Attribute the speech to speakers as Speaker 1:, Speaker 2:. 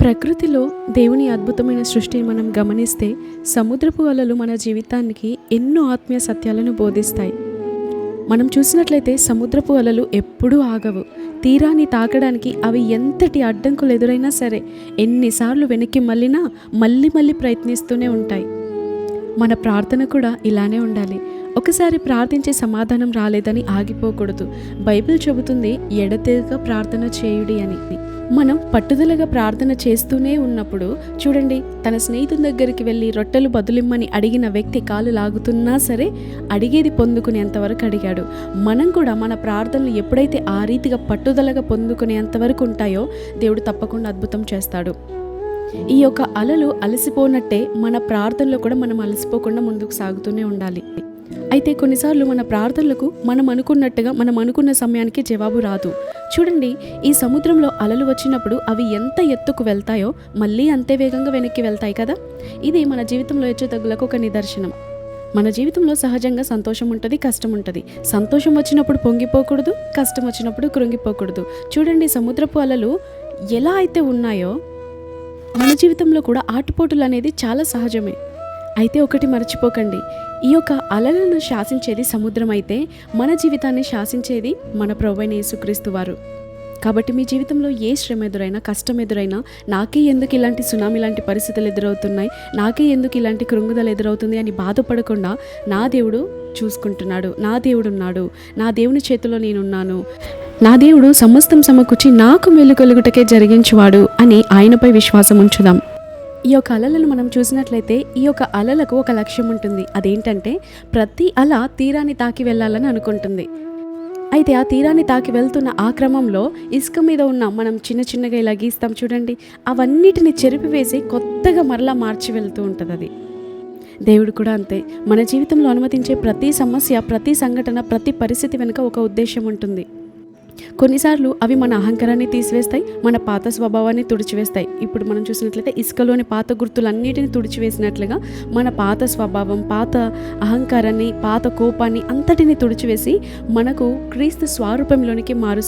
Speaker 1: ప్రకృతిలో దేవుని అద్భుతమైన సృష్టిని మనం గమనిస్తే సముద్రపు అలలు మన జీవితానికి ఎన్నో ఆత్మీయ సత్యాలను బోధిస్తాయి. మనం చూసినట్లయితే సముద్రపు అలలు ఎప్పుడూ ఆగవు. తీరాన్ని తాకడానికి అవి ఎంతటి అడ్డంకులు ఎదురైనా సరే ఎన్నిసార్లు వెనక్కి మళ్ళీ మళ్ళీ ప్రయత్నిస్తూనే ఉంటాయి. మన ప్రార్థన కూడా ఇలానే ఉండాలి. ఒకసారి ప్రార్థించే సమాధానం రాలేదని ఆగిపోకూడదు. బైబిల్ చెబుతుంది ఎడతెగక ప్రార్థన చేయుడి అని. మనం పట్టుదలగా ప్రార్థన చేస్తూనే ఉన్నప్పుడు చూడండి, తన స్నేహితుని దగ్గరికి వెళ్ళి రొట్టెలు బదులిమ్మని అడిగిన వ్యక్తి కాలు లాగుతున్నా సరే అడిగేది పొందుకునేంతవరకు అడిగాడు. మనం కూడా మన ప్రార్థనలు ఎప్పుడైతే ఆ రీతిగా పట్టుదలగా పొందుకునేంతవరకు ఉంటాయో దేవుడు తప్పకుండా అద్భుతం చేస్తాడు. ఈ యొక్క అలలు అలసిపోనట్టే మన ప్రార్థనలో కూడా మనం అలసిపోకుండా ముందుకు సాగుతూనే ఉండాలి. అయితే కొన్నిసార్లు మన ప్రార్థనలకు మనం అనుకున్న సమయానికి జవాబు రాదు. చూడండి, ఈ సముద్రంలో అలలు వచ్చినప్పుడు అవి ఎంత ఎత్తుకు వెళ్తాయో మళ్ళీ అంతే వేగంగా వెనక్కి వెళ్తాయి కదా. ఇది మన జీవితంలో హెచ్చుతగ్గులకు ఒక నిదర్శనం. మన జీవితంలో సహజంగా సంతోషం ఉంటుంది, కష్టం ఉంటుంది. సంతోషం వచ్చినప్పుడు పొంగిపోకూడదు, కష్టం వచ్చినప్పుడు కృంగిపోకూడదు. చూడండి, సముద్రపు అలలు ఎలా అయితే ఉన్నాయో మన జీవితంలో కూడా ఆటుపోటులు అనేది చాలా సహజమే. అయితే ఒకటి మర్చిపోకండి, ఈ యొక్క అలలను శాసించేది సముద్రం అయితే మన జీవితాన్ని శాసించేది మన ప్రభువైన యేసుక్రీస్తు వారు. కాబట్టి మీ జీవితంలో ఏ శ్రమ ఎదురైనా, కష్టం ఎదురైనా, నాకే ఎందుకు ఇలాంటి సునామీ లాంటి పరిస్థితులు ఎదురవుతున్నాయి, నాకే ఎందుకు ఇలాంటి కృంగుదల ఎదురవుతుంది అని బాధపడకుండా నా దేవుడు చూసుకుంటున్నాడు, నా దేవుడు ఉన్నాడు, నా దేవుని చేతిలో నేనున్నాను, నా దేవుడు సమస్తం సమకూర్చి నాకు మేలు కలుగుటకే జరిగించువాడు అని ఆయనపై విశ్వాసం ఉంచుదాం. ఈ యొక్క అలలను మనం చూసినట్లయితే ఈ యొక్క అలలకు ఒక లక్ష్యం ఉంటుంది. అదేంటంటే ప్రతి అల తీరాన్ని తాకి వెళ్ళాలని అనుకుంటుంది. అయితే ఆ తీరాన్ని తాకి వెళ్తున్న ఆ క్రమంలో ఇసుక మీద ఉన్న మనం చిన్నగా ఇలా గీస్తాం చూడండి, అవన్నిటిని చెరిపివేసి కొత్తగా మరలా మార్చి వెళ్తూ ఉంటుంది. అది దేవుడు కూడా అంతే. మన జీవితంలో అనుమతించే ప్రతి సమస్య, ప్రతి సంఘటన, ప్రతి పరిస్థితి వెనుక ఒక ఉద్దేశం ఉంటుంది. కొన్నిసార్లు అవి మన అహంకారాన్ని తీసివేస్తాయి, మన పాత స్వభావాన్ని తుడిచివేస్తాయి. ఇప్పుడు మనం చూసినట్లయితే ఇసుకలోని పాత గుర్తులన్నిటిని తుడిచివేసినట్లుగా మన పాత స్వభావం, పాత అహంకారాన్ని, పాత కోపాన్ని అంతటిని తుడిచివేసి మనకు క్రీస్తు స్వరూపంలోనికి మారుస్తుంది.